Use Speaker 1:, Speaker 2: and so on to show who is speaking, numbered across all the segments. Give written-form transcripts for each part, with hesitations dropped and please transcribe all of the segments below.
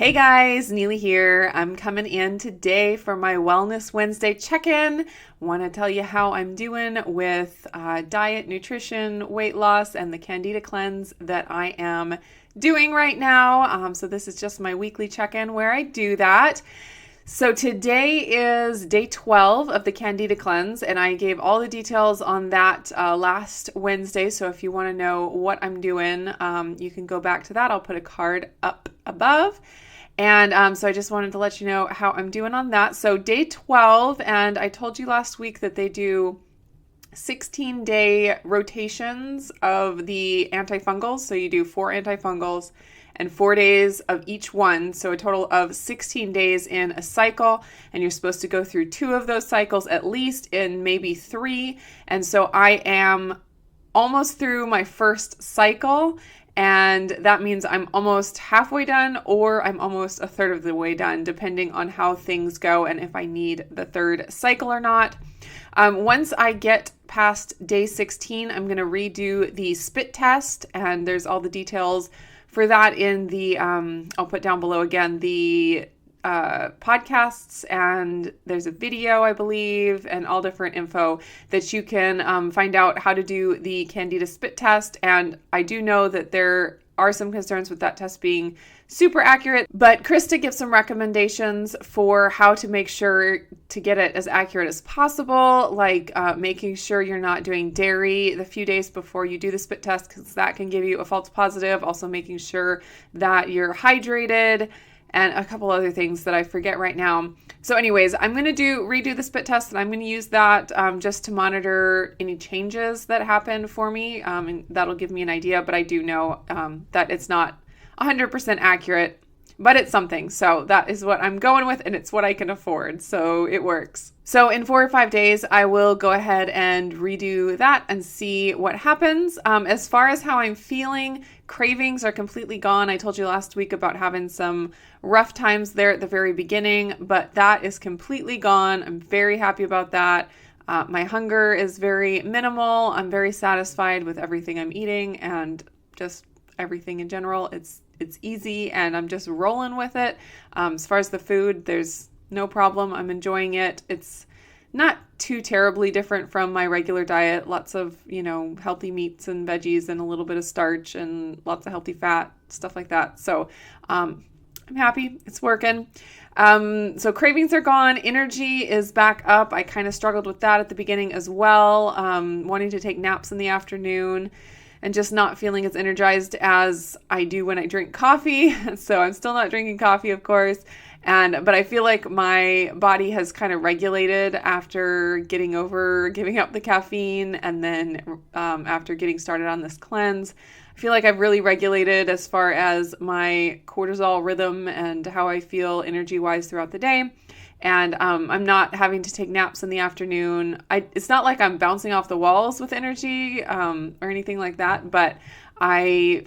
Speaker 1: Hey guys, Neely here. I'm coming in today for my Wellness Wednesday check-in. Want to tell you how I'm doing with diet, nutrition, weight loss, and the Candida Cleanse that I am doing right now. So this is just my weekly check-in where I do that. So today is day 12 of the Candida Cleanse, and I gave all the details on that last Wednesday. So if you want to know what I'm doing, you can go back to that. I'll put a card up above. And so I just wanted to let you know how I'm doing on that. So day 12, and I told you last week that they do 16-day rotations of the antifungals. So you do 4 antifungals and 4 days of each one. So a total of 16 days in a cycle. And you're supposed to go through 2 of those cycles at least, in maybe 3. And so I am almost through my first cycle. And that means I'm almost halfway done, or I'm almost a third of the way done, depending on how things go and if I need the 3rd cycle or not. Once I get past day 16, I'm going to redo the spit test, and there's all the details for that in the, I'll put down below again, the podcasts, and there's a video, I believe, and all different info that you can find out how to do the Candida spit test. And I do know that there are some concerns with that test being super accurate, but Krista gives some recommendations for how to make sure to get it as accurate as possible, like making sure you're not doing dairy the few days before you do the spit test, because that can give you a false positive. Also making sure that you're hydrated, and a couple other things that I forget right now. So anyways, I'm going to redo the spit test, and I'm going to use that just to monitor any changes that happen for me, and that'll give me an idea. But I do know that it's not 100% accurate, but it's something. So that is what I'm going with, and it's what I can afford. So it works. So in 4 or 5 days, I will go ahead and redo that and see what happens. As far as how I'm feeling, cravings are completely gone. I told you last week about having some rough times there at the very beginning, but that is completely gone. I'm very happy about that. My hunger is very minimal. I'm very satisfied with everything I'm eating, and just everything in general. It's easy, and I'm just rolling with it. As far as the food, there's no problem. I'm enjoying it. It's not too terribly different from my regular diet. Lots of, healthy meats and veggies and a little bit of starch and lots of healthy fat, stuff like that. So I'm happy. It's working. So cravings are gone. Energy is back up. I kind of struggled with that at the beginning as well, wanting to take naps in the afternoon and just not feeling as energized as I do when I drink coffee. So I'm still not drinking coffee, of course. But I feel like my body has kind of regulated after getting over giving up the caffeine, and then after getting started on this cleanse. I feel like I've really regulated as far as my cortisol rhythm and how I feel energy-wise throughout the day. And I'm not having to take naps in the afternoon. It's not like I'm bouncing off the walls with energy or anything like that, but I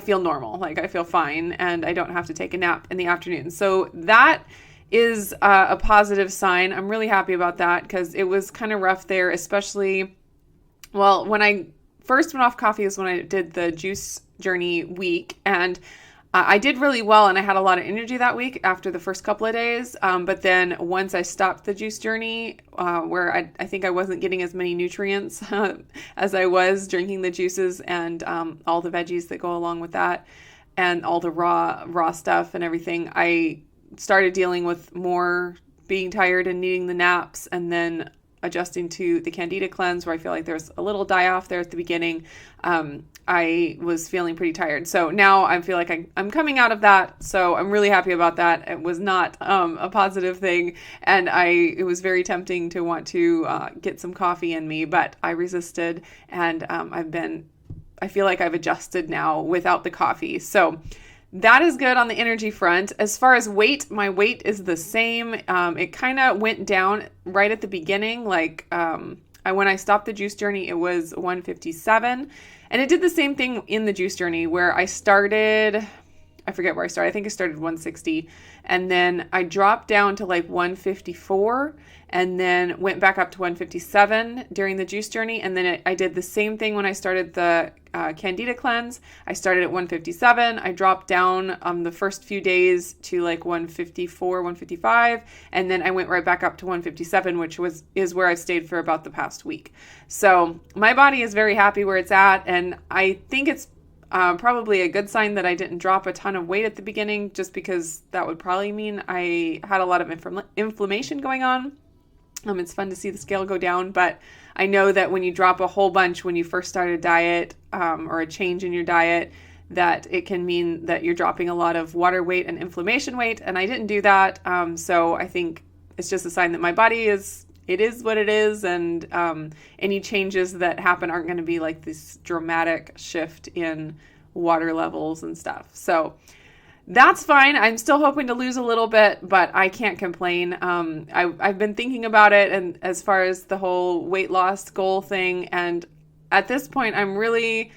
Speaker 1: feel normal, like I feel fine, and I don't have to take a nap in the afternoon. So that is a positive sign. I'm really happy about that, because it was kind of rough there, especially, when I first went off coffee is when I did the juice journey week, and I did really well, and I had a lot of energy that week after the first couple of days. But then once I stopped the juice journey, where I think I wasn't getting as many nutrients as I was drinking the juices and all the veggies that go along with that, and all the raw stuff and everything, I started dealing with more being tired and needing the naps, and then adjusting to the Candida Cleanse, where I feel like there's a little die-off there at the beginning. I was feeling pretty tired. So now I feel like I'm coming out of that. So I'm really happy about that. It was not a positive thing. And it was very tempting to want to get some coffee in me, but I resisted. And I feel like I've adjusted now without the coffee. So that is good on the energy front. As far as weight, my weight is the same. It kind of went down right at the beginning. When I stopped the juice journey, it was 157. And it did the same thing in the juice journey, where I started I forget where I started. I think I started 160. And then I dropped down to like 154 and then went back up to 157 during the juice journey. And then I did the same thing when I started the Candida Cleanse. I started at 157. I dropped down the first few days to like 154, 155. And then I went right back up to 157, which is where I've stayed for about the past week. So my body is very happy where it's at. And I think it's probably a good sign that I didn't drop a ton of weight at the beginning, just because that would probably mean I had a lot of inflammation going on. It's fun to see the scale go down, but I know that when you drop a whole bunch when you first start a diet or a change in your diet, that it can mean that you're dropping a lot of water weight and inflammation weight, and I didn't do that. So I think it's just a sign that my body is what it is, and any changes that happen aren't going to be like this dramatic shift in water levels and stuff. So that's fine. I'm still hoping to lose a little bit, but I can't complain. I've been thinking about it, and as far as the whole weight loss goal thing, and at this point, I'm really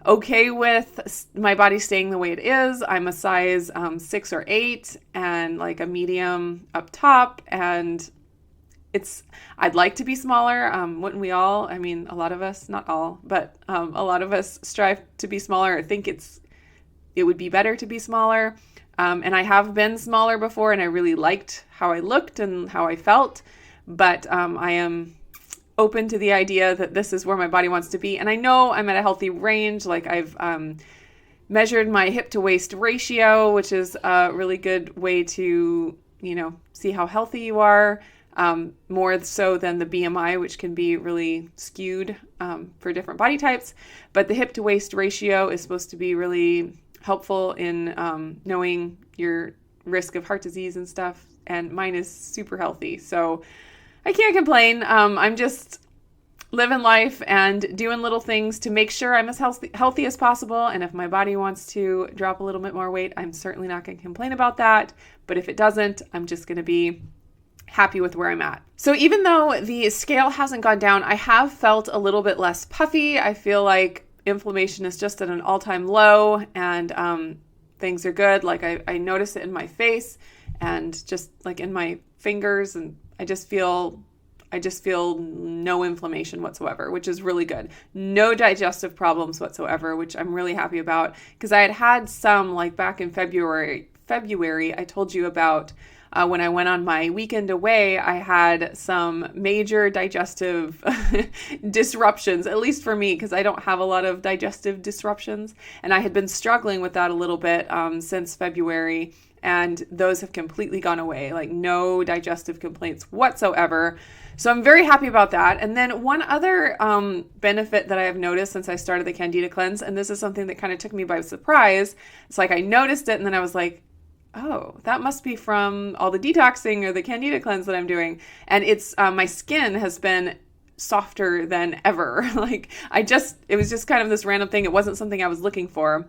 Speaker 1: okay with my body staying the way it is. I'm a size 6 or 8 and like a medium up top, and I'd like to be smaller. Wouldn't we all? I mean, a lot of us, not all, but a lot of us strive to be smaller. I think it would be better to be smaller. And I have been smaller before, and I really liked how I looked and how I felt. But I am open to the idea that this is where my body wants to be. And I know I'm at a healthy range. Like I've measured my hip to waist ratio, which is a really good way to, see how healthy you are. More so than the BMI, which can be really skewed for different body types. But the hip to waist ratio is supposed to be really helpful in knowing your risk of heart disease and stuff. And mine is super healthy. So I can't complain. I'm just living life and doing little things to make sure I'm as healthy as possible. And if my body wants to drop a little bit more weight, I'm certainly not going to complain about that. But if it doesn't, I'm just going to be happy with where I'm at. So even though the scale hasn't gone down, I have felt a little bit less puffy. I feel like inflammation is just at an all-time low, and things are good. Like I notice it in my face and just like in my fingers, and I just feel no inflammation whatsoever, which is really good. No digestive problems whatsoever, which I'm really happy about, because I had some like back in February I told you about. When I went on my weekend away, I had some major digestive disruptions, at least for me, because I don't have a lot of digestive disruptions. And I had been struggling with that a little bit since February, and those have completely gone away, like no digestive complaints whatsoever. So I'm very happy about that. And then one other benefit that I have noticed since I started the Candida Cleanse, and this is something that kind of took me by surprise. It's like I noticed it, and then I was like, oh, that must be from all the detoxing or the Candida Cleanse that I'm doing. And it's my skin has been softer than ever. Like it was just kind of this random thing. It wasn't something I was looking for.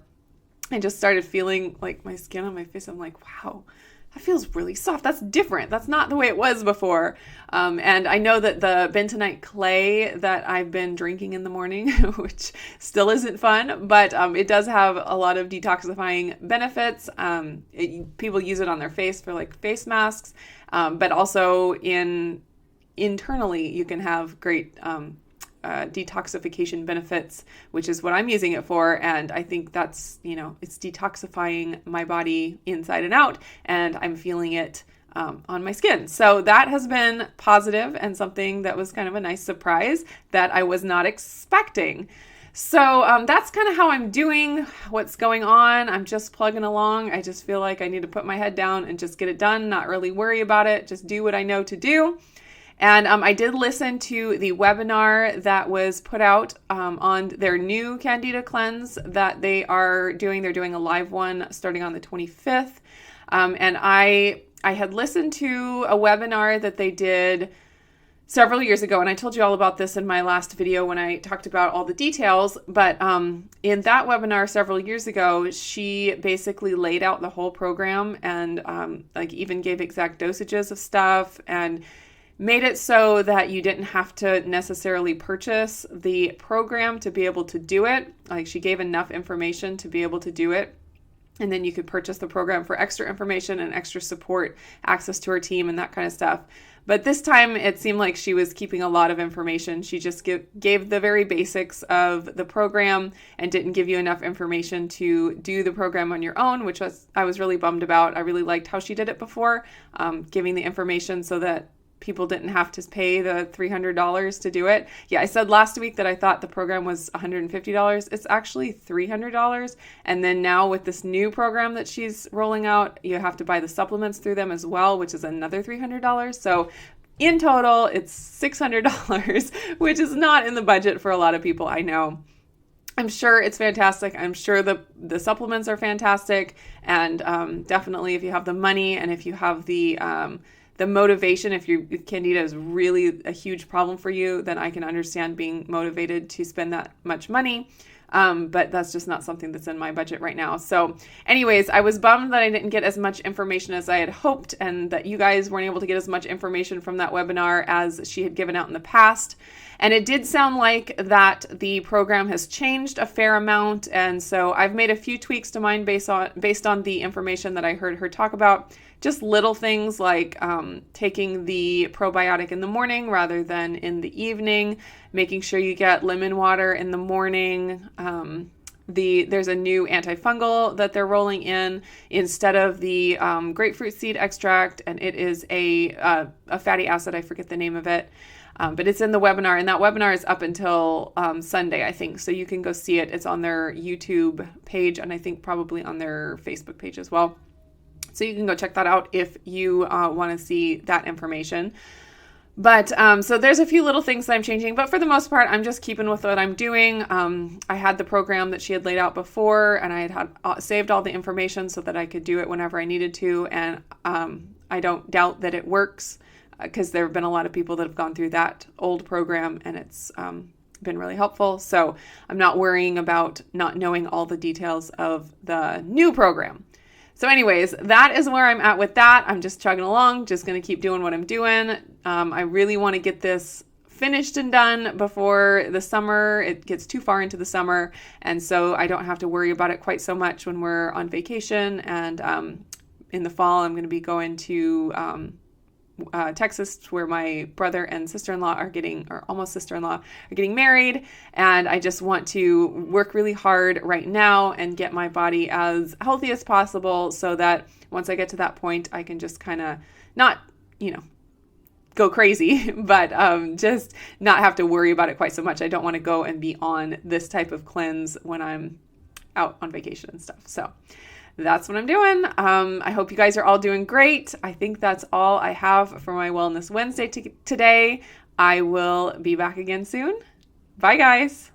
Speaker 1: I just started feeling like my skin on my face. I'm like, wow, that feels really soft. That's different. That's not the way it was before. And I know that the bentonite clay that I've been drinking in the morning, which still isn't fun, but it does have a lot of detoxifying benefits. People use it on their face for like face masks, but also internally you can have great detoxification benefits, which is what I'm using it for. And I think that's, it's detoxifying my body inside and out, and I'm feeling it on my skin. So that has been positive and something that was kind of a nice surprise that I was not expecting. So that's kind of how I'm doing, what's going on. I'm just plugging along. I just feel like I need to put my head down and just get it done, not really worry about it, just do what I know to do. And I did listen to the webinar that was put out on their new Candida Cleanse that they are doing. They're doing a live one starting on the 25th. And I had listened to a webinar that they did several years ago, and I told you all about this in my last video when I talked about all the details. But in that webinar several years ago, she basically laid out the whole program and like even gave exact dosages of stuff and made it so that you didn't have to necessarily purchase the program to be able to do it. Like she gave enough information to be able to do it. And then you could purchase the program for extra information and extra support, access to her team and that kind of stuff. But this time it seemed like she was keeping a lot of information. She just gave the very basics of the program and didn't give you enough information to do the program on your own, which I was really bummed about. I really liked how she did it before, giving the information so that people didn't have to pay the $300 to do it. Yeah, I said last week that I thought the program was $150. It's actually $300. And then now with this new program that she's rolling out, you have to buy the supplements through them as well, which is another $300. So in total, it's $600, which is not in the budget for a lot of people, I know. I'm sure it's fantastic. I'm sure the supplements are fantastic. And definitely if you have the money and if you have the motivation, if Candida is really a huge problem for you, then I can understand being motivated to spend that much money. But that's just not something that's in my budget right now. So anyways, I was bummed that I didn't get as much information as I had hoped and that you guys weren't able to get as much information from that webinar as she had given out in the past. And it did sound like that the program has changed a fair amount. And so I've made a few tweaks to mine based on the information that I heard her talk about. Just little things like taking the probiotic in the morning rather than in the evening, making sure you get lemon water in the morning. There's a new antifungal that they're rolling in instead of the grapefruit seed extract, and it is a fatty acid. I forget the name of it. But it's in the webinar, and that webinar is up until Sunday, I think. So you can go see it. It's on their YouTube page, and I think probably on their Facebook page as well. So you can go check that out if you want to see that information. But so there's a few little things that I'm changing, but for the most part, I'm just keeping with what I'm doing. I had the program that she had laid out before, and I had saved all the information so that I could do it whenever I needed to. And I don't doubt that it works because there have been a lot of people that have gone through that old program, and it's been really helpful. So I'm not worrying about not knowing all the details of the new program. So anyways, that is where I'm at with that. I'm just chugging along, just going to keep doing what I'm doing. I really want to get this finished and done before the summer. It gets too far into the summer, and so I don't have to worry about it quite so much when we're on vacation. And in the fall, I'm going to be going to Texas, where my brother and sister-in-law or almost sister-in-law are getting married. And I just want to work really hard right now and get my body as healthy as possible so that once I get to that point, I can just kind of not, go crazy, but just not have to worry about it quite so much. I don't want to go and be on this type of cleanse when I'm out on vacation and stuff. So that's what I'm doing. I hope you guys are all doing great. I think that's all I have for my Wellness Wednesday today. I will be back again soon. Bye, guys.